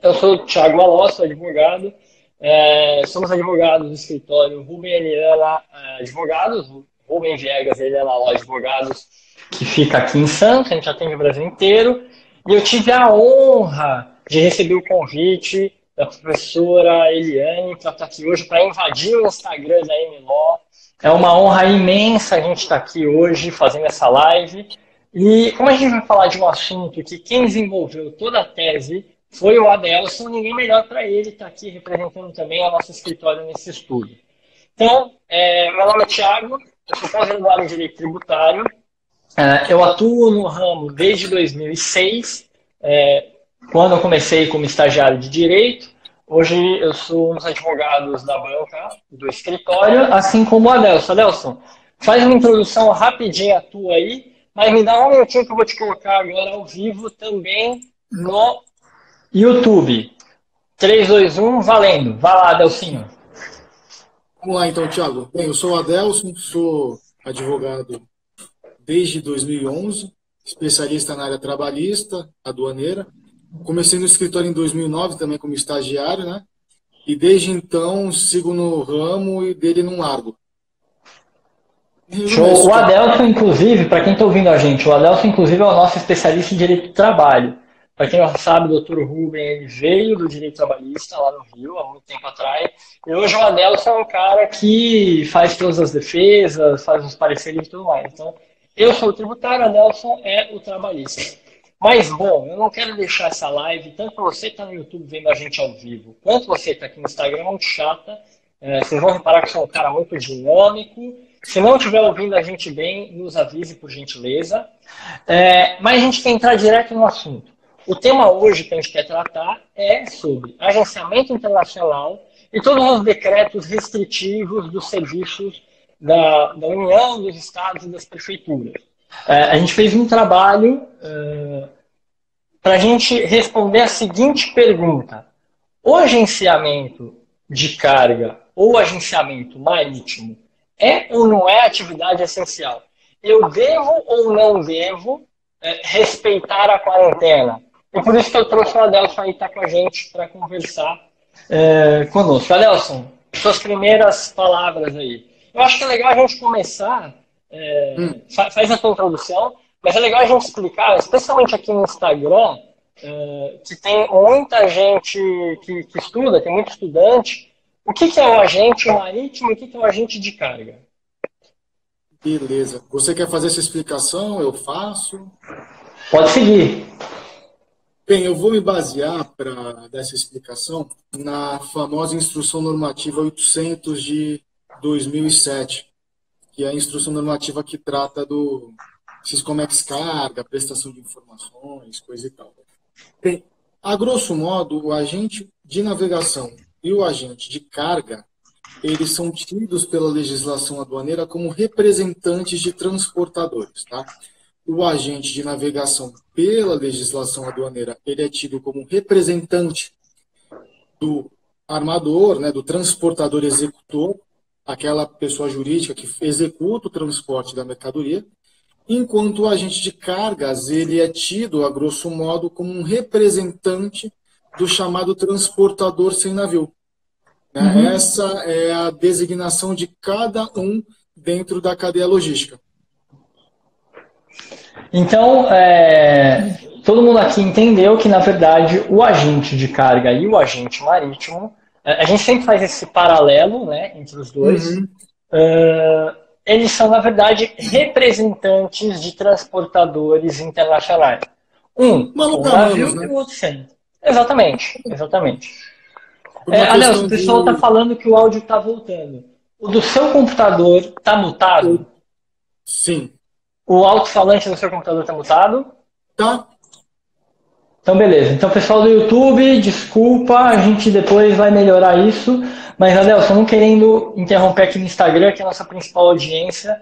Eu sou o Thiago Aló, sou advogado. Somos advogados do escritório Rubem Eliana Advogados, Rubem Viegas Eliana Aló Advogados, que fica aqui em Santos, a gente atende o Brasil inteiro. E eu tive a honra de receber o convite da professora Eliane para estar aqui hoje, para invadir o Instagram da MLO. É uma honra imensa a gente estar aqui hoje fazendo essa live. E como a gente vai falar de um assunto que quem desenvolveu toda a tese foi o Adelson, ninguém melhor para ele estar aqui representando também o nosso escritório nesse estudo. Então, meu nome é Thiago, eu sou pós-graduado em Direito Tributário, eu atuo no ramo desde 2006, quando eu comecei como estagiário de Direito. Hoje eu sou um dos advogados da banca do escritório, assim como o Adelson. Adelson, faz uma introdução rapidinha tua aí, mas me dá um minutinho que eu vou te colocar agora ao vivo também no YouTube. 3, 2, 1, valendo. Vai lá, Adelcinho. Vamos lá então, Thiago. Bem, eu sou o Adelson, sou advogado desde 2011, especialista na área trabalhista, aduaneira. Comecei no escritório em 2009 também como estagiário, né? E desde então sigo no ramo e dele não largo. Em resumo é Show. isso, O Thiago. Adelson, inclusive, para quem está ouvindo a gente, o Adelson, inclusive, é o nosso especialista em direito do trabalho. Para quem não sabe, o Dr. Rubem ele veio do direito trabalhista lá no Rio, há muito tempo atrás. E hoje o Adelson é um cara que faz todas as defesas, faz os pareceres e tudo mais. Então, eu sou o tributário, o Adelson é o trabalhista. Mas, bom, eu não quero deixar essa live, tanto para você que está no YouTube vendo a gente ao vivo, quanto você que está aqui no Instagram, muito chata. Vocês vão reparar que eu sou um cara muito dinâmico. Se não estiver ouvindo a gente bem, nos avise, por gentileza. Mas a gente quer entrar direto no assunto. O tema hoje que a gente quer tratar é sobre agenciamento internacional e todos os decretos restritivos dos serviços da União, dos estados e das prefeituras. A gente fez um trabalho para a gente responder a seguinte pergunta: o agenciamento de carga ou agenciamento marítimo é ou não é atividade essencial? Eu devo ou não devo respeitar a quarentena? E por isso que eu trouxe o Adelson aí estar com a gente para conversar conosco. Adelson, suas primeiras palavras aí. Eu acho que é legal a gente começar, faz a sua introdução, mas é legal a gente explicar, especialmente aqui no Instagram, que tem muita gente que estuda, tem muito estudante, o que é o agente marítimo e o que é o agente de carga? Beleza. Você quer fazer essa explicação? Eu faço. Pode seguir. Bem, eu vou me basear para dar essa explicação na famosa Instrução Normativa 800 de 2007, que é a instrução normativa que trata do Siscomex carga, prestação de informações, coisa e tal. Bem, a grosso modo, o agente de navegação e o agente de carga, eles são tidos pela legislação aduaneira como representantes de transportadores, tá? O agente de navegação, pela legislação aduaneira, ele é tido como representante do armador, né, do transportador executor, aquela pessoa jurídica que executa o transporte da mercadoria, enquanto o agente de cargas ele é tido, a grosso modo, como um representante do chamado transportador sem navio. Né? Essa é a designação de cada um dentro da cadeia logística. Então, todo mundo aqui entendeu que, na verdade, o agente de carga e o agente marítimo, a gente sempre faz esse paralelo, né, entre os dois. Uhum. Eles são, na verdade, representantes de transportadores internacionais. Um com um Malucamanos, navio e né? o outro sem. Exatamente, exatamente. Por uma Aliás, o questão pessoal está de... falando que o áudio está voltando. O do seu computador está mutado? Sim. O alto-falante do seu computador está mutado? Tá? Então, beleza. Então, pessoal do YouTube, desculpa, a gente depois vai melhorar isso. Mas, Adelson, não querendo interromper aqui no Instagram, que é a nossa principal audiência.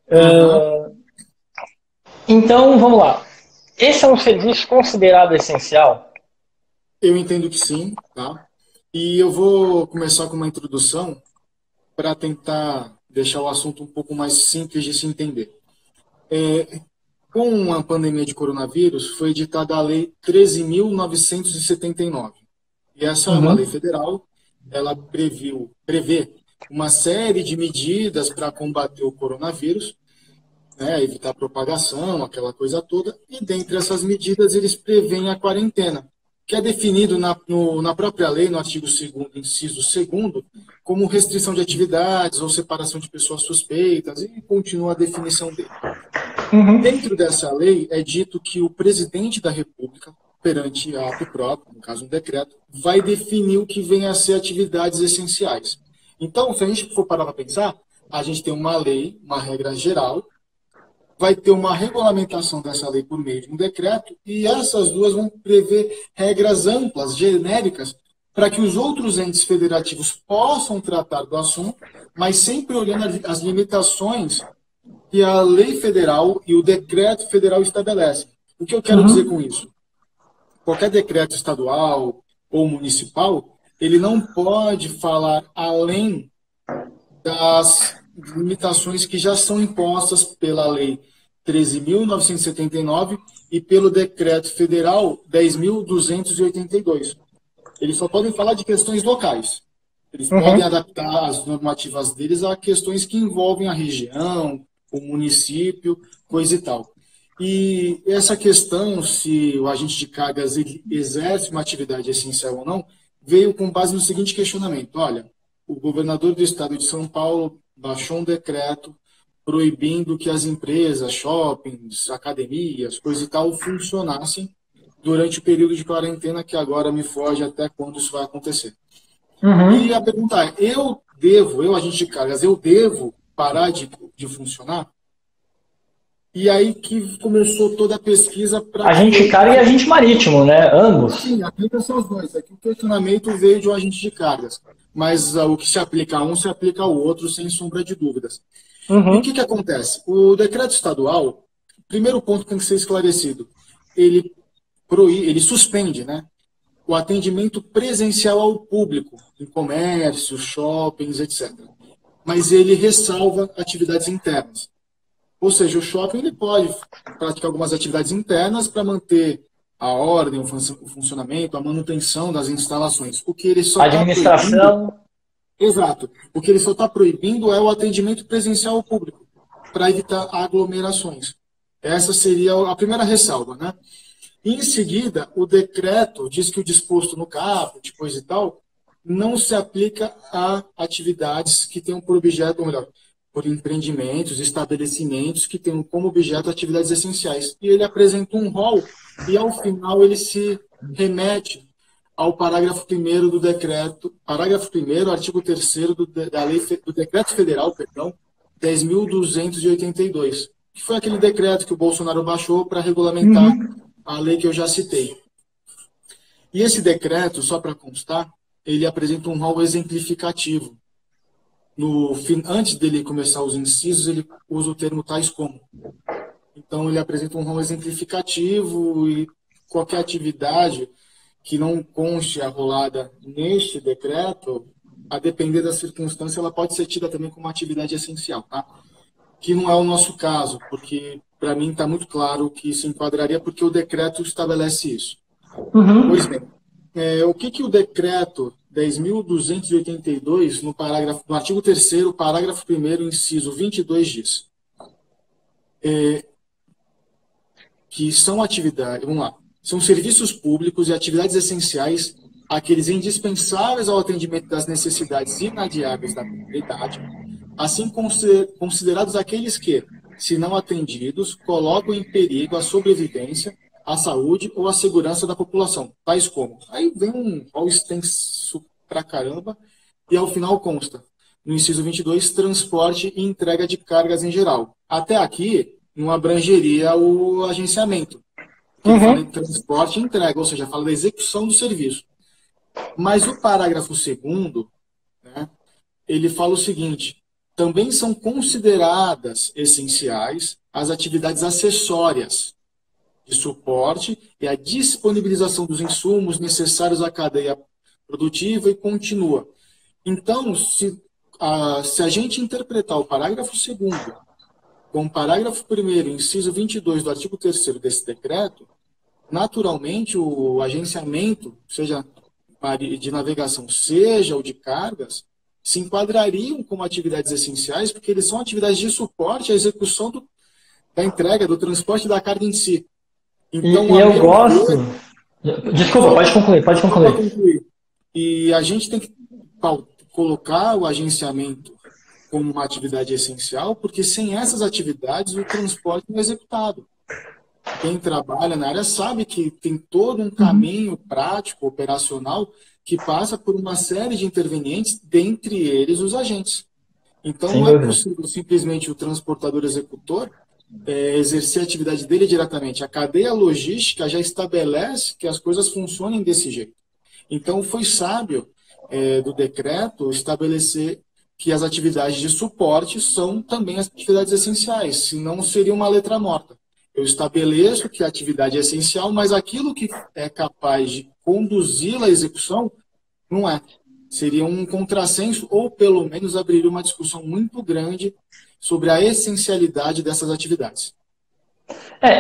Uhum. Então, vamos lá. Esse é um serviço considerado essencial? Eu entendo que sim, tá? E eu vou começar com uma introdução para tentar deixar o assunto um pouco mais simples de se entender. Com a pandemia de coronavírus, foi editada a Lei 13.979. E essa é uma lei Uhum. federal, ela prevê uma série de medidas para combater o coronavírus, né, evitar propagação, aquela coisa toda, e dentre essas medidas eles prevêem a quarentena, que é definido na própria lei, no artigo 2º, inciso 2º, como restrição de atividades ou separação de pessoas suspeitas, e continua a definição dele. Uhum. Dentro dessa lei, é dito que o presidente da República, perante ato próprio, no caso um decreto, vai definir o que vem a ser atividades essenciais. Então, se a gente for parar para pensar, a gente tem uma lei, uma regra geral, vai ter uma regulamentação dessa lei por meio de um decreto, e essas duas vão prever regras amplas, genéricas, para que os outros entes federativos possam tratar do assunto, mas sempre olhando as limitações que a lei federal e o decreto federal estabelecem. O que eu quero dizer Uhum. com isso? Qualquer decreto estadual ou municipal, ele não pode falar além das limitações que já são impostas pela Lei 13.979 e pelo Decreto Federal 10.282. Eles só podem falar de questões locais. Eles podem Uhum. adaptar as normativas deles a questões que envolvem a região, o município, coisa e tal. E essa questão, se o agente de cargas exerce uma atividade essencial ou não, veio com base no seguinte questionamento: olha, o governador do estado de São Paulo baixou um decreto proibindo que as empresas, shoppings, academias, coisa e tal, funcionassem durante o período de quarentena, que agora me foge até quando isso vai acontecer. E a Uhum. pergunta é, agente de cargas, eu devo parar de funcionar? E aí que começou toda a pesquisa para que Agente eu... carga e agente marítimo, né? Ambos. Sim, aplica são os dois. Aqui o questionamento veio de um agente de cargas, mas o que se aplica a um se aplica ao outro, sem sombra de dúvidas. E o que Uhum. acontece? O decreto estadual, primeiro ponto que tem que ser esclarecido, ele ele suspende, né, o atendimento presencial ao público, em comércios, shoppings, etc. Mas ele ressalva atividades internas. Ou seja, o shopping ele pode praticar algumas atividades internas para manter a ordem, o funcionamento, a manutenção das instalações. O que ele só está proibindo, Administração. exato, o que ele só está proibindo é o atendimento presencial ao público, para evitar aglomerações. Essa seria a primeira ressalva, né? Em seguida, o decreto diz que o disposto no caput, coisa e tal, não se aplica a atividades que tenham por objeto, ou melhor, por empreendimentos, estabelecimentos que tenham como objeto atividades essenciais. E ele apresenta um rol e, ao final, ele se remete ao parágrafo 1º do decreto, parágrafo 1º, artigo 3º da lei, do decreto federal, perdão, 10.282, que foi aquele decreto que o Bolsonaro baixou para regulamentar Uhum. a lei que eu já citei. E esse decreto, só para constar, ele apresenta um rol exemplificativo. Antes dele começar os incisos, ele usa o termo tais como. Então, ele apresenta um rol exemplificativo e qualquer atividade que não conste arrolada neste decreto, a depender da circunstância, ela pode ser tida também como uma atividade essencial, tá? Que não é o nosso caso, porque para mim está muito claro que se enquadraria porque o decreto estabelece isso. Pois Uhum. bem, o que o decreto 10.282, no artigo 3º, parágrafo 1º, inciso 22, diz? Que são atividades, vamos lá, são serviços públicos e atividades essenciais, aqueles indispensáveis ao atendimento das necessidades inadiáveis da comunidade, assim considerados aqueles que, se não atendidos, colocam em perigo a sobrevivência, a saúde ou a segurança da população, tais como. Aí vem um rol extenso pra caramba, e ao final consta, no inciso 22, transporte e entrega de cargas em geral. Até aqui, não abrangeria o agenciamento, que ele fala em Uhum. transporte e entrega, ou seja, fala da execução do serviço. Mas o parágrafo 2º, né, ele fala o seguinte: também são consideradas essenciais as atividades acessórias de suporte e a disponibilização dos insumos necessários à cadeia produtiva e continua. Então, se a gente interpretar o parágrafo 2º com o parágrafo 1º, inciso 22 do artigo 3º desse decreto, naturalmente o agenciamento, seja de navegação, seja o de cargas, se enquadrariam como atividades essenciais, porque eles são atividades de suporte à execução da entrega, do transporte da carga em si. Então, e eu gosto... Desculpa, pode concluir, pode concluir. E a gente tem que colocar o agenciamento como uma atividade essencial, porque sem essas atividades o transporte não é executado. Quem trabalha na área sabe que tem todo um caminho prático, operacional, que passa por uma série de intervenientes, dentre eles os agentes. Então, não é possível simplesmente o transportador executor exercer a atividade dele diretamente. A cadeia logística já estabelece que as coisas funcionem desse jeito. Então, foi sábio do decreto estabelecer que as atividades de suporte são também as atividades essenciais, senão seria uma letra morta. Eu estabeleço que a atividade é essencial, mas aquilo que é capaz de conduzi-la à execução não é. Seria um contrassenso, ou pelo menos abriria uma discussão muito grande sobre a essencialidade dessas atividades.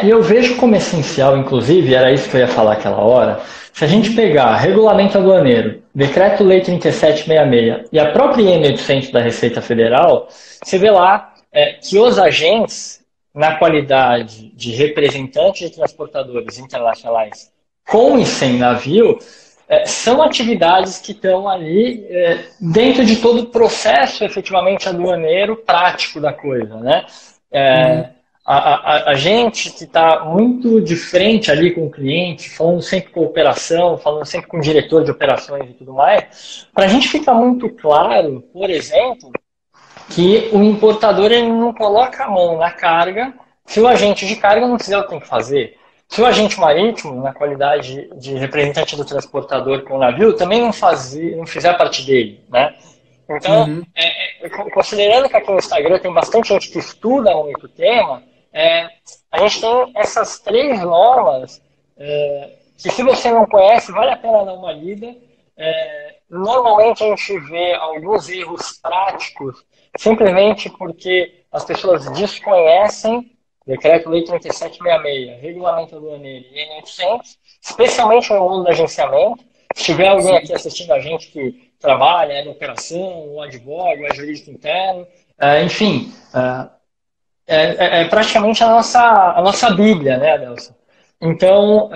E eu vejo como essencial, inclusive, era isso que eu ia falar aquela hora, se a gente pegar Regulamento Aduaneiro, Decreto-Lei 3766 e a própria IN 800 da Receita Federal, você vê lá que os agentes, na qualidade de representantes de transportadores internacionais com e sem navio, são atividades que estão ali dentro de todo o processo efetivamente aduaneiro prático da coisa, né? A gente que está muito de frente ali com o cliente, falando sempre com operação, falando sempre com o diretor de operações e tudo mais, para a gente fica muito claro, por exemplo, que o importador ele não coloca a mão na carga se o agente de carga não fizer o que tem que fazer. Se o agente marítimo, na qualidade de representante do transportador com o navio, também não fizer parte dele, né? Então, considerando que aqui no Instagram tem bastante gente que estuda muito o tema, a gente tem essas 3 normas que, se você não conhece, vale a pena dar uma lida. Normalmente a gente vê alguns erros práticos simplesmente porque as pessoas desconhecem Decreto-Lei 3766, Regulamento Aduaneiro e IN 800, especialmente no mundo do agenciamento. Se tiver alguém aqui assistindo a gente que trabalha na operação, ou advoga, ou é jurídico interno, enfim, é praticamente a nossa Bíblia, né, Adelson? Então,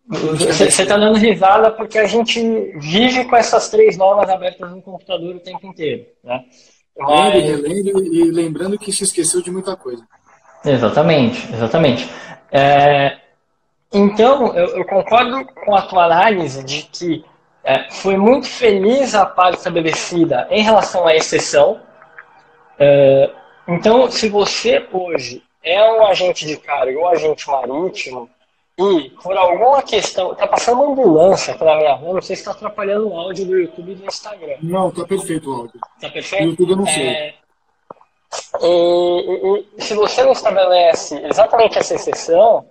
você está dando risada porque a gente vive com essas 3 normas abertas no computador o tempo inteiro, né? Relendo e lembrando que se esqueceu de muita coisa. Exatamente. Então, eu concordo com a tua análise de que foi muito feliz a parte estabelecida em relação à exceção. Então, se você hoje é um agente de carga ou agente marítimo e, por alguma questão, está passando uma ambulância pela minha rua, não sei se está atrapalhando o áudio do YouTube e do Instagram. Não, está perfeito o áudio. Está perfeito? No YouTube eu não sei. E se você não estabelece exatamente essa exceção,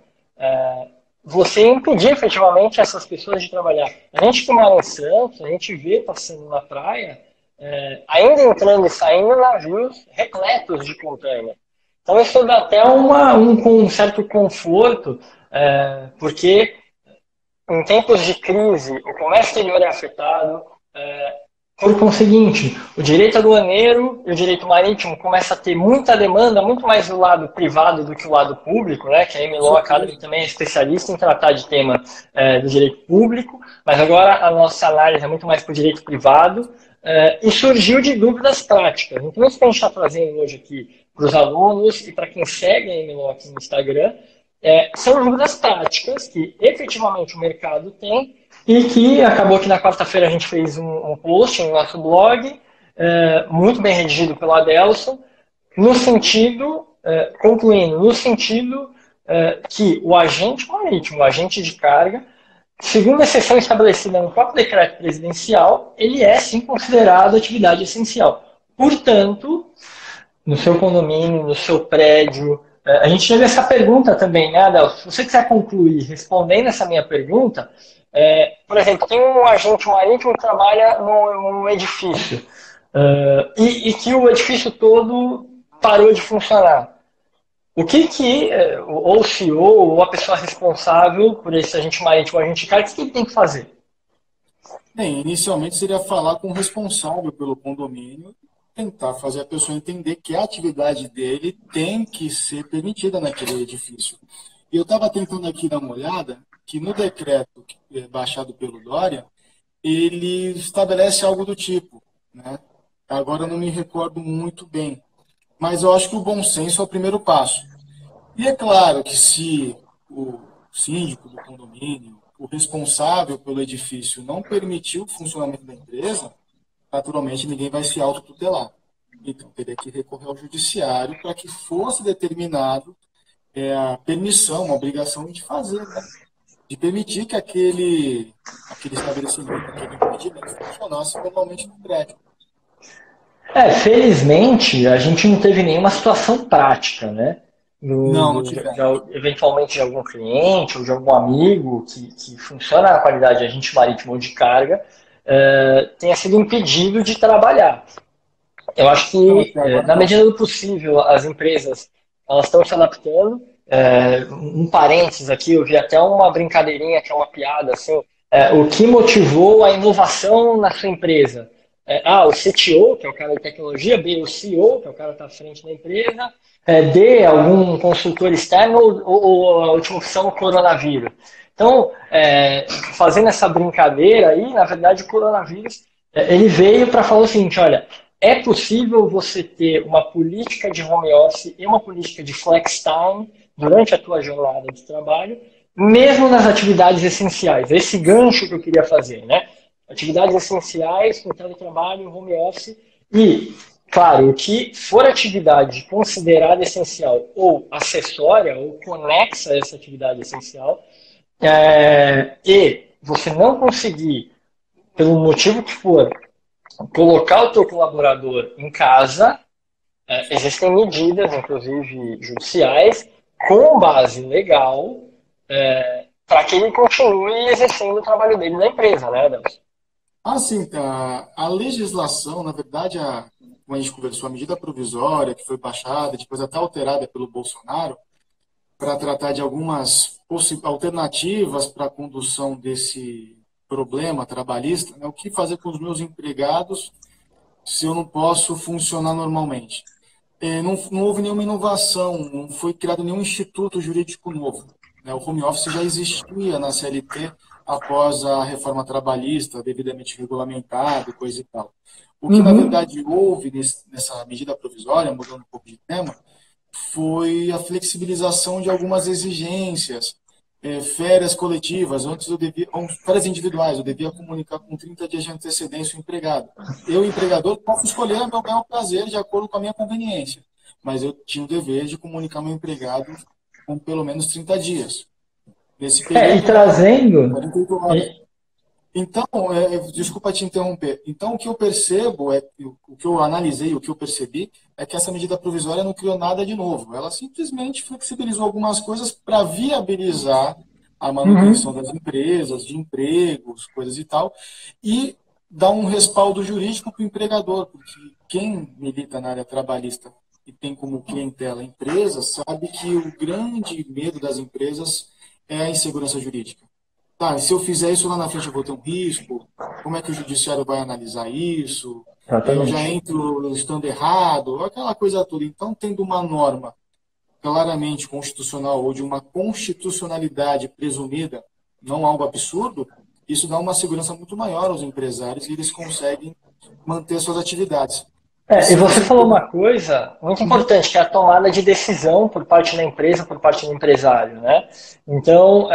você impedir efetivamente essas pessoas de trabalhar. A gente que mora em Santos, a gente vê passando na praia, ainda entrando e saindo navios repletos de container. Então isso dá até um certo conforto, porque em tempos de crise o comércio exterior é afetado, por conseguinte, o direito aduaneiro e o direito marítimo começa a ter muita demanda, muito mais do lado privado do que o lado público, né? Que a MLaw Academy também é especialista em tratar de tema do direito público, mas agora a nossa análise é muito mais para o direito privado, e surgiu de dúvidas práticas. Então, isso que a gente está trazendo hoje aqui para os alunos e para quem segue a MLaw aqui no Instagram, são dúvidas práticas que efetivamente o mercado tem, e que acabou que na quarta-feira a gente fez um post no nosso blog, muito bem redigido pelo Adelson, no sentido, concluindo, no sentido que o agente marítimo, o agente de carga, segundo a exceção estabelecida no próprio decreto presidencial, ele é sim considerado atividade essencial. Portanto, no seu condomínio, no seu prédio, a gente teve essa pergunta também, né, Adelson? Se você quiser concluir respondendo essa minha pergunta, por exemplo, tem um agente marítimo que trabalha num edifício e que o edifício todo parou de funcionar. O que ou o CEO, ou a pessoa responsável por esse agente marítimo, agente de carga, o que ele tem que fazer? Bem, inicialmente seria falar com o responsável pelo condomínio, tentar fazer a pessoa entender que a atividade dele tem que ser permitida naquele edifício. E eu estava tentando aqui dar uma olhada, que no decreto baixado pelo Dória, ele estabelece algo do tipo, né? Agora eu não me recordo muito bem, mas eu acho que o bom senso é o primeiro passo. E é claro que se o síndico do condomínio, o responsável pelo edifício, não permitir o funcionamento da empresa, naturalmente ninguém vai se autotutelar. Então teria que recorrer ao judiciário para que fosse determinado a permissão, uma obrigação de fazer, né? De permitir que aquele estabelecimento, aquele empreendimento funcionasse normalmente no prédio. Felizmente, a gente não teve nenhuma situação prática, né? Não, não tivemos. Eventualmente de algum cliente ou de algum amigo que funciona na qualidade de agente marítimo ou de carga, tenha sido impedido de trabalhar. Eu acho Não, que, até agora na não. medida do possível, as empresas elas estão se adaptando. Um parênteses aqui, eu vi até uma brincadeirinha, que é uma piada, assim, o que motivou a inovação na sua empresa? O CTO, que é o cara de tecnologia, B, o CEO, que é o cara que está à frente da empresa, D, algum consultor externo, ou a última opção, o coronavírus. Então, fazendo essa brincadeira aí, na verdade, o coronavírus ele veio para falar o seguinte, olha, é possível você ter uma política de home office e uma política de flex time durante a tua jornada de trabalho, mesmo nas atividades essenciais. Esse gancho que eu queria fazer, né? Atividades essenciais, com teletrabalho, home office e, claro, o que for atividade considerada essencial ou acessória ou conexa a essa atividade essencial, e você não conseguir, pelo motivo que for, colocar o teu colaborador em casa, existem medidas, inclusive judiciais, com base legal, para que ele continue exercendo o trabalho dele na empresa, né, Adelson? Sim, a legislação, na verdade, como a gente conversou, a medida provisória que foi baixada, depois até alterada pelo Bolsonaro, para tratar de algumas alternativas para a condução desse problema trabalhista, né? O que fazer com os meus empregados se eu não posso funcionar normalmente? Não houve nenhuma inovação, não foi criado nenhum instituto jurídico novo, né? O home office já existia na CLT após a reforma trabalhista, devidamente regulamentado, coisa e tal. O que, na verdade, houve nessa medida provisória, mudando um pouco de tema, foi a flexibilização de algumas exigências, férias coletivas. Antes férias individuais, eu devia comunicar com 30 dias de antecedência o empregado. Eu, empregador, posso escolher meu bel prazer de acordo com a minha conveniência, mas eu tinha o dever de comunicar meu empregado com pelo menos 30 dias. Nesse E período, trazendo. 48 horas. Então, desculpa te interromper. Então, o que eu percebo, o que eu analisei, o que eu percebi, é que essa medida provisória não criou nada de novo. Ela simplesmente flexibilizou algumas coisas para viabilizar a manutenção das empresas, de empregos, coisas e tal, e dar um respaldo jurídico para o empregador, porque quem milita na área trabalhista e tem como clientela empresas, sabe que o grande medo das empresas é a insegurança jurídica. Tá, se eu fizer isso lá na frente eu vou ter um risco, como é que o judiciário vai analisar isso? Eu já Exatamente. entro estando errado, aquela coisa toda. Então, tendo uma norma claramente constitucional ou de uma constitucionalidade presumida, não algo absurdo, isso dá uma segurança muito maior aos empresários e eles conseguem manter suas atividades. E Se você você... falou uma coisa muito importante, que é a tomada de decisão por parte da empresa, por parte do empresário, né? Então,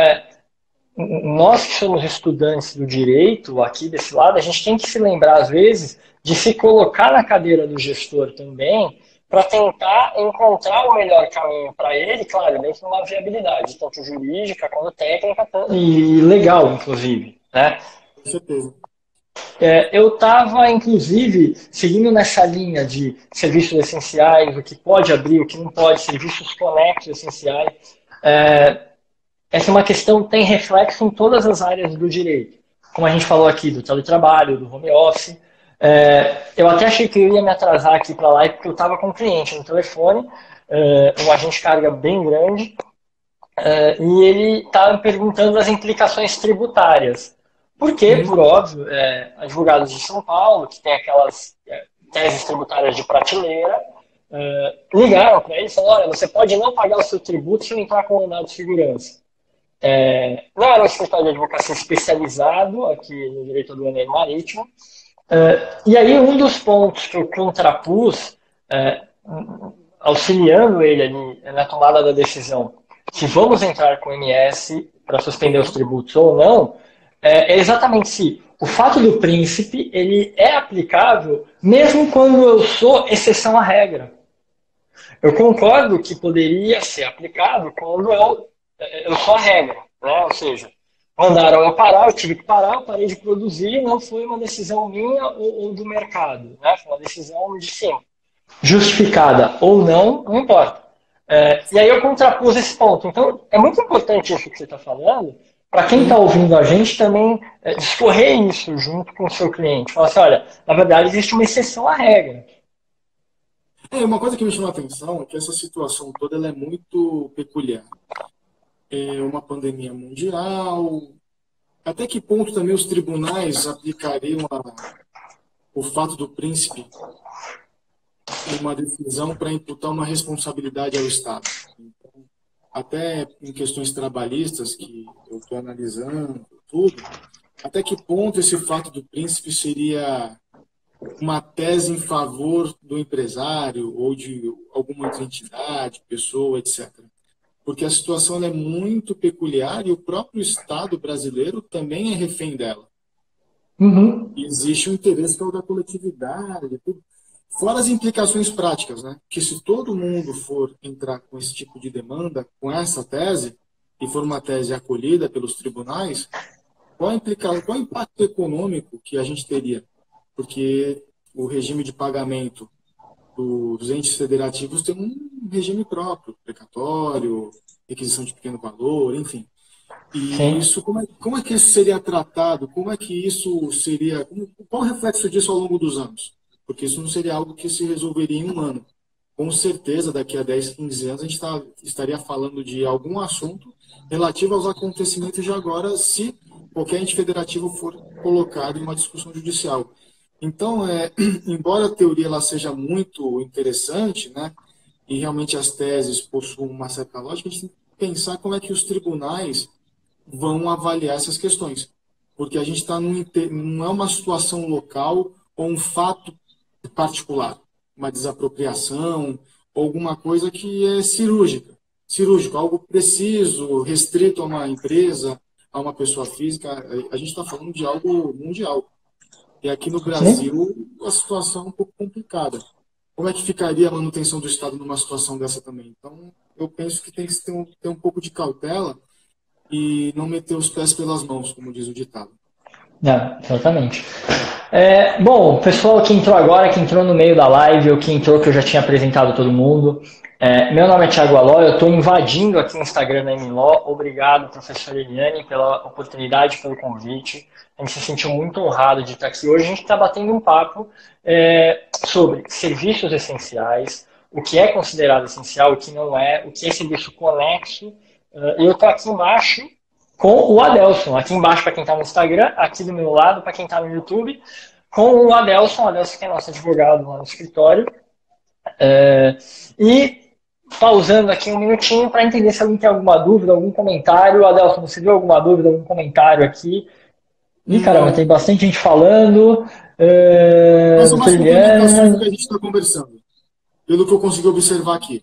nós que somos estudantes do direito, aqui desse lado, a gente tem que se lembrar, às vezes, de se colocar na cadeira do gestor também, para tentar encontrar o melhor caminho para ele, claro, dentro de uma viabilidade, tanto jurídica quanto técnica e legal, inclusive, né? Com certeza. Eu estava, inclusive, seguindo nessa linha de serviços essenciais, o que pode abrir, o que não pode, serviços conexos essenciais. Essa é uma questão que tem reflexo em todas as áreas do direito. Como a gente falou aqui, do teletrabalho, do home office. Eu até achei que eu ia me atrasar aqui para a live, porque eu estava com um cliente no telefone, um agente de carga bem grande, e ele estava me perguntando das implicações tributárias. Porque, por óbvio, advogados de São Paulo, que tem aquelas teses tributárias de prateleira, ligaram para ele e falaram: olha, você pode não pagar o seu tributo se não entrar com mandado de segurança. Não era um escritório de advocacia especializado aqui no direito aduaneiro marítimo. E aí, um dos pontos que eu contrapus, auxiliando ele ali na tomada da decisão, se vamos entrar com o MS para suspender os tributos ou não, é exatamente se o fato do príncipe ele é aplicável mesmo quando eu sou exceção à regra. Eu concordo que poderia ser aplicado quando eu sou a regra, né? Ou seja, mandaram eu parar, eu tive que parar, eu parei de produzir, não foi uma decisão minha ou do mercado, né? Foi uma decisão de cima. Justificada ou não, não importa. E aí eu contrapus esse ponto. Então, é muito importante isso que você está falando, para quem está ouvindo a gente também discorrer isso junto com o seu cliente. Falar assim, olha, na verdade existe uma exceção à regra. Uma coisa que me chamou a atenção é que essa situação toda ela é muito peculiar. É uma pandemia mundial. Até que ponto também os tribunais aplicariam o fato do príncipe em uma decisão para imputar uma responsabilidade ao Estado? Então, até em questões trabalhistas que eu estou analisando, tudo, até que ponto esse fato do príncipe seria uma tese em favor do empresário ou de alguma outra entidade, pessoa, etc. Porque a situação é muito peculiar e o próprio Estado brasileiro também é refém dela. Uhum. E existe um interesse que é o da coletividade, tudo. Fora as implicações práticas, né? Que se todo mundo for entrar com esse tipo de demanda, com essa tese, e for uma tese acolhida pelos tribunais, qual o impacto econômico que a gente teria? Porque o regime de pagamento dos entes federativos tem um regime próprio, precatório, requisição de pequeno valor, enfim. E isso, como é que isso seria tratado? Como é que isso seria... Qual o reflexo disso ao longo dos anos? Porque isso não seria algo que se resolveria em um ano. Com certeza, daqui a 10, 15 anos, a gente estaria falando de algum assunto relativo aos acontecimentos de agora, se qualquer ente federativo for colocado em uma discussão judicial. Então, embora a teoria ela seja muito interessante, né, e realmente as teses possuam uma certa lógica, a gente tem que pensar como é que os tribunais vão avaliar essas questões. Porque a gente está não é uma situação local ou um fato particular, uma desapropriação, ou alguma coisa que é cirúrgico, algo preciso, restrito a uma empresa, a uma pessoa física. A gente está falando de algo mundial. E aqui no Brasil, a situação é um pouco complicada. Como é que ficaria a manutenção do Estado numa situação dessa também? Então, eu penso que tem que ter um pouco de cautela e não meter os pés pelas mãos, como diz o ditado. Exatamente. Bom, o pessoal que entrou agora, que entrou no meio da live, ou que entrou que eu já tinha apresentado todo mundo, meu nome é Thiago Aló, eu estou invadindo aqui o Instagram da MLO. Obrigado, professora Eliane, pela oportunidade, pelo convite. A gente se sentiu muito honrado de estar aqui hoje. A gente está batendo um papo sobre serviços essenciais, o que é considerado essencial, o que não é, o que é serviço conexo. Eu estou aqui embaixo com o Adelson, aqui embaixo para quem está no Instagram, aqui do meu lado para quem está no YouTube, com o Adelson que é nosso advogado lá no escritório. E pausando aqui um minutinho para entender se alguém tem alguma dúvida, algum comentário. Adelson, você viu alguma dúvida, algum comentário aqui? Ih, caramba, tem bastante gente falando. Mas o mais complementação do que a gente está conversando, pelo que eu consegui observar aqui.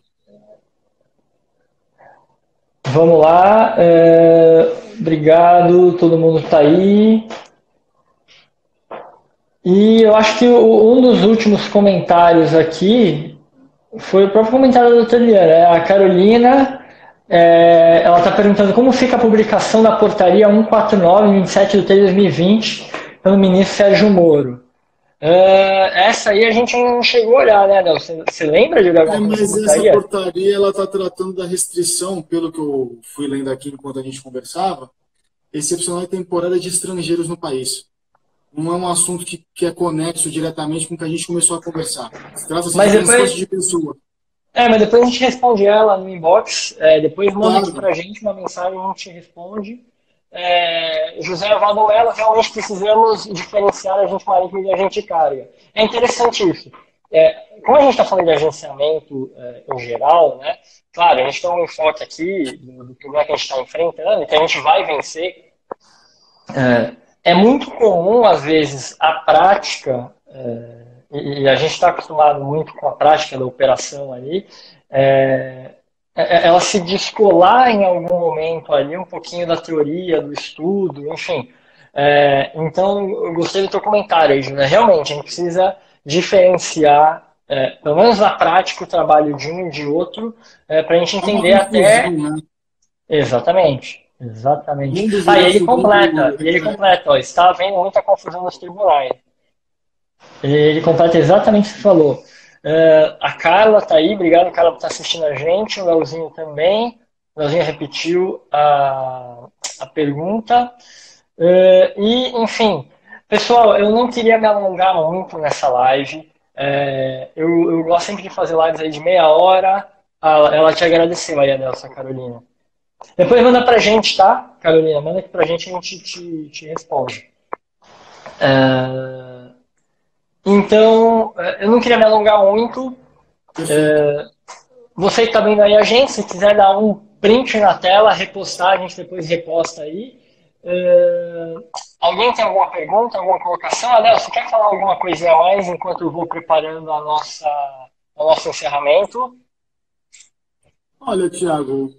Vamos lá. Obrigado, todo mundo está aí. E eu acho que um dos últimos comentários aqui foi o próprio comentário da doutora Eliana. A Carolina, ela está perguntando como fica a publicação da portaria 149, 27 de 3 de 2020, pelo ministro Sérgio Moro. Essa aí a gente não chegou a olhar, né, Adel? Você lembra de olhar alguma coisa? Mas essa portaria ela está tratando da restrição, pelo que eu fui lendo aqui enquanto a gente conversava, excepcional e temporária de estrangeiros no país. não é um assunto que é conexo diretamente com o que a gente começou a conversar. Trata-se de Mas transporte depois, de pessoa. mas depois a gente responde ela no inbox, depois manda aqui Claro, pra gente uma mensagem, a gente responde. José Valdo Mello, realmente precisamos diferenciar agente marítimo de agente de carga. É interessante isso. Como a gente está falando de agenciamento em geral, né? Claro, a gente tem um enfoque aqui do problema que a gente está enfrentando e que a gente vai vencer. É muito comum, às vezes, a prática, e a gente está acostumado muito com a prática da operação ali, ela se descolar em algum momento ali um pouquinho da teoria, do estudo, enfim. Então, eu gostei do teu comentário aí, Júlia. Realmente, a gente precisa diferenciar, pelo menos na prática, o trabalho de um e de outro, para a gente é uma entender confusão, até. né? Exatamente, O exatamente. mundo Ah, virou sobre. e ele completa, ó, está havendo muita confusão nos tribunais. Ele completa exatamente o que você falou. A Carla tá aí, obrigado, Carla, por estar assistindo a gente, o Leozinho também. O Leozinho repetiu a pergunta. Enfim, pessoal, eu não queria me alongar muito nessa live. Eu gosto sempre de fazer lives aí de meia hora. Ela te agradeceu aí, Adelson, Carolina. Depois manda pra gente, tá, Carolina? Manda aqui pra gente e a gente te responde. É, Então, eu não queria me alongar muito. Perfeito. Você que está vendo aí a gente, se quiser dar um print na tela, repostar, a gente depois reposta aí. É, Alguém tem alguma pergunta, alguma colocação? Adel, você quer falar alguma coisinha a mais enquanto eu vou preparando o nosso encerramento? Olha, Tiago,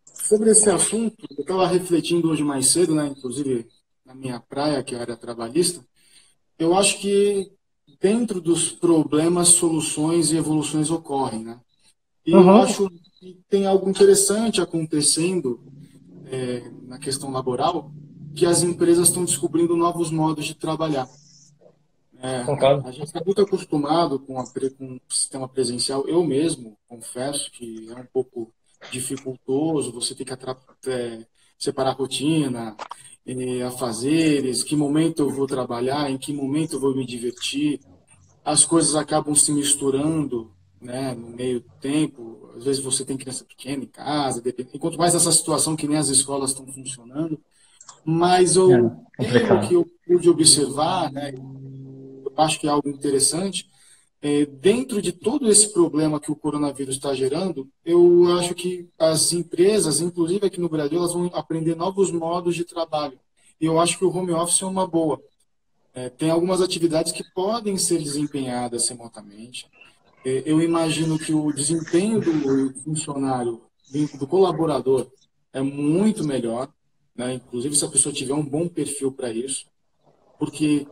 sobre esse assunto, eu estava refletindo hoje mais cedo, né, inclusive na minha praia, que é a área trabalhista. Eu acho que dentro dos problemas, soluções e evoluções ocorrem, né? E eu Uhum, acho que tem algo interessante acontecendo na questão laboral, que as empresas estão descobrindo novos modos de trabalhar. concordo. A gente está muito acostumado com o sistema presencial. Eu mesmo confesso que é um pouco dificultoso, você tem que separar a rotina, afazeres, que momento eu vou trabalhar, em que momento eu vou me divertir. As coisas acabam se misturando, né, no meio do tempo. Às vezes você tem criança pequena em casa, depende. E quanto mais essa situação que nem as escolas estão funcionando, mas pelo Complicado. que eu pude observar, né, eu acho que é algo interessante. Dentro de todo esse problema que o coronavírus está gerando, eu acho que as empresas, inclusive aqui no Brasil, elas vão aprender novos modos de trabalho. E eu acho que o home office é uma boa. Tem algumas atividades que podem ser desempenhadas remotamente. Eu imagino que o desempenho do funcionário, do colaborador, é muito melhor, né? Inclusive se a pessoa tiver um bom perfil para isso, porque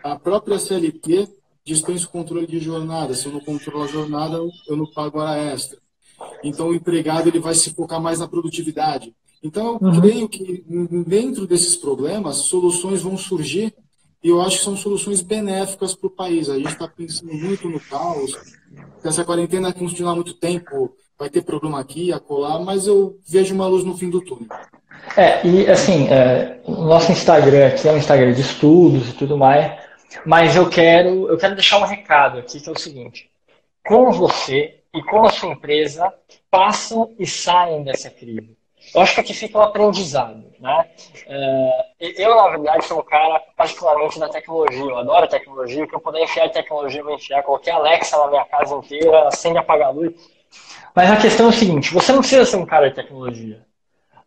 a própria CLT dispensa o controle de jornada. Se eu não controlo a jornada, eu não pago hora extra. Então, o empregado ele vai se focar mais na produtividade. Então, eu Uhum. creio que dentro desses problemas, soluções vão surgir e eu acho que são soluções benéficas para o país. A gente está pensando muito no caos. Se essa quarentena continuar muito tempo, vai ter problema aqui, acolá, mas eu vejo uma luz no fim do túnel. E assim, o nosso Instagram aqui é um Instagram de estudos e tudo mais, mas eu quero deixar um recado aqui que é o seguinte: como você e como a sua empresa passam e saem dessa crise. Eu acho que aqui fica um aprendizado, né? Eu, na verdade, sou um cara particularmente da tecnologia. Eu adoro tecnologia. O que eu puder enfiar de tecnologia, eu vou enfiar. Coloquei a Alexa na minha casa inteira, acende e apaga a luz. Mas a questão é o seguinte: você não precisa ser um cara de tecnologia.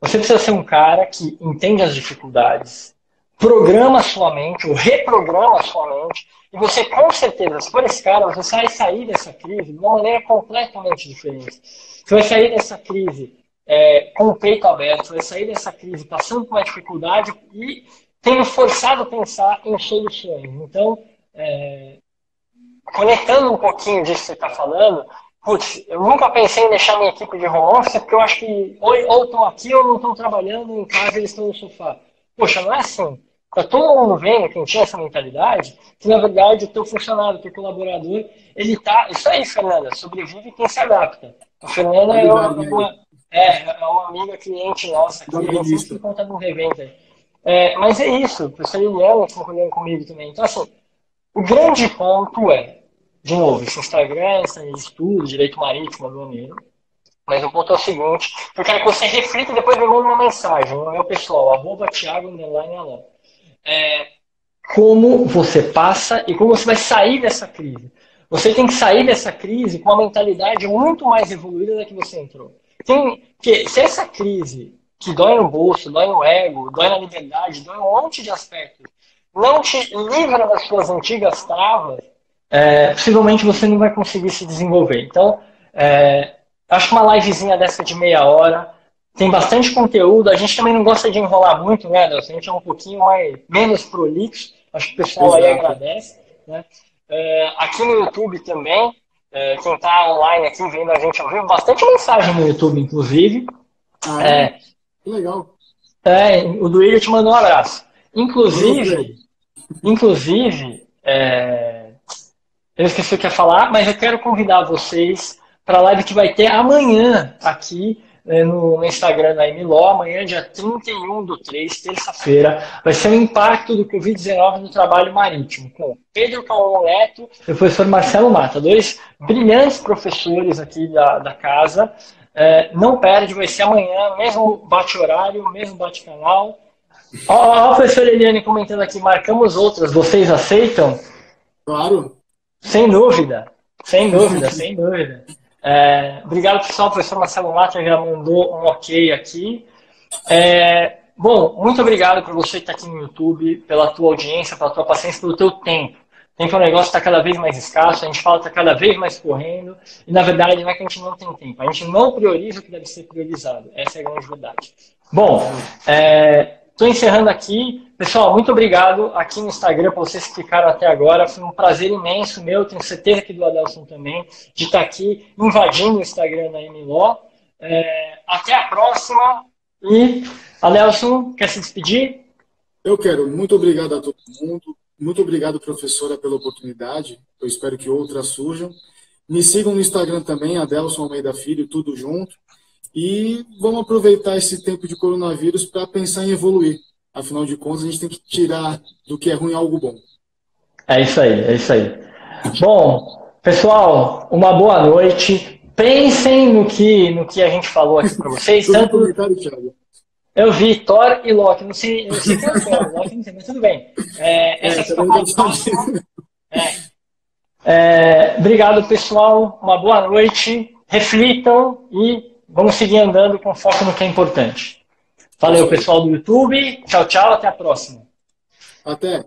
Você precisa ser um cara que entende as dificuldades, programa a sua mente, ou reprograma a sua mente, e você, com certeza, se for esse cara, você vai sair dessa crise de uma maneira completamente diferente. Você vai sair dessa crise com o peito aberto, você vai sair dessa crise passando por uma dificuldade e tendo forçado a pensar em soluções. Então, conectando um pouquinho disso que você está falando, putz, eu nunca pensei em deixar minha equipe de home office, porque eu acho que ou estão aqui ou não estão trabalhando, em casa eles estão no sofá. Poxa, não é assim. Tá todo mundo vendo, quem tinha essa mentalidade, que na verdade o teu funcionário, o teu colaborador, ele tá. Isso aí, Fernanda, sobrevive quem se adapta. A Fernanda Tá é ligado, né? uma amiga cliente nossa aqui, a gente sempre Darwinista. conta no Reventa. Mas é isso, o professor Liliana concordando comigo também. Então, assim, o grande ponto de novo, esse Instagram, esse estudo, direito marítimo, aduaneiro. Mas o ponto é o seguinte, eu quero que você reflita e depois me mande uma mensagem, no meu pessoal, @Thiago Alon. Como você passa e como você vai sair dessa crise. Você tem que sair dessa crise com uma mentalidade muito mais evoluída da que você entrou. Se essa crise, que dói no bolso, dói no ego, dói na liberdade, dói um monte de aspectos, não te livra das suas antigas travas, possivelmente você não vai conseguir se desenvolver. Então, acho que uma livezinha dessa de meia hora tem bastante conteúdo. A gente também não gosta de enrolar muito, né, Nelson? A gente é um pouquinho menos prolixo. Acho que o pessoal aí Exato. agradece. Né? Aqui no YouTube também, quem está online aqui vendo a gente ao vivo, bastante mensagem no YouTube, inclusive. Que legal. O Duílio te mandou um abraço. Gostei. Inclusive, eu esqueci o que ia falar, mas eu quero convidar vocês para a live que vai ter amanhã aqui no Instagram da MLO, amanhã, dia 31/3, terça-feira. Vai ser o impacto do Covid-19 no trabalho marítimo, com Pedro Calmon Neto e o professor Marcelo Mata, dois brilhantes professores aqui da casa. Não perde, vai ser amanhã, mesmo bate-horário, mesmo bate-canal. Ó, a professora Eliane comentando aqui, marcamos outras, vocês aceitam? Claro. Sem dúvida, sem dúvida, sem dúvida. Obrigado, pessoal. O professor Marcelo Mata já mandou um ok aqui. Bom, muito obrigado por você que está aqui no YouTube, pela tua audiência, pela tua paciência, pelo teu tempo. O tempo é um negócio que está cada vez mais escasso, a gente fala que está cada vez mais correndo, e na verdade não é que a gente não tem tempo, a gente não prioriza o que deve ser priorizado. Essa é a grande verdade. Bom, estou encerrando aqui. Pessoal, muito obrigado aqui no Instagram para vocês que ficaram até agora. Foi um prazer imenso meu, tenho certeza que do Adelson também, de estar aqui invadindo o Instagram da MLO. Até a próxima. E, Adelson, quer se despedir? Eu quero. Muito obrigado a todo mundo. Muito obrigado, professora, pela oportunidade. Eu espero que outras surjam. Me sigam no Instagram também, Adelson Almeida Filho, tudo junto. E vamos aproveitar esse tempo de coronavírus para pensar em evoluir. Afinal de contas, a gente tem que tirar do que é ruim algo bom. É isso aí, é isso aí. Bom, pessoal, uma boa noite. Pensem no que a gente falou aqui para vocês. Tanto... comentário, Thiago. Eu vi Thor e Loki. Não sei quem é o Thor, Loki não sei, mas tudo bem. Essa fica para o próximo. Obrigado, pessoal. Uma boa noite. Reflitam e vamos seguir andando com foco no que é importante. Valeu, pessoal do YouTube. Tchau, tchau. Até a próxima. Até.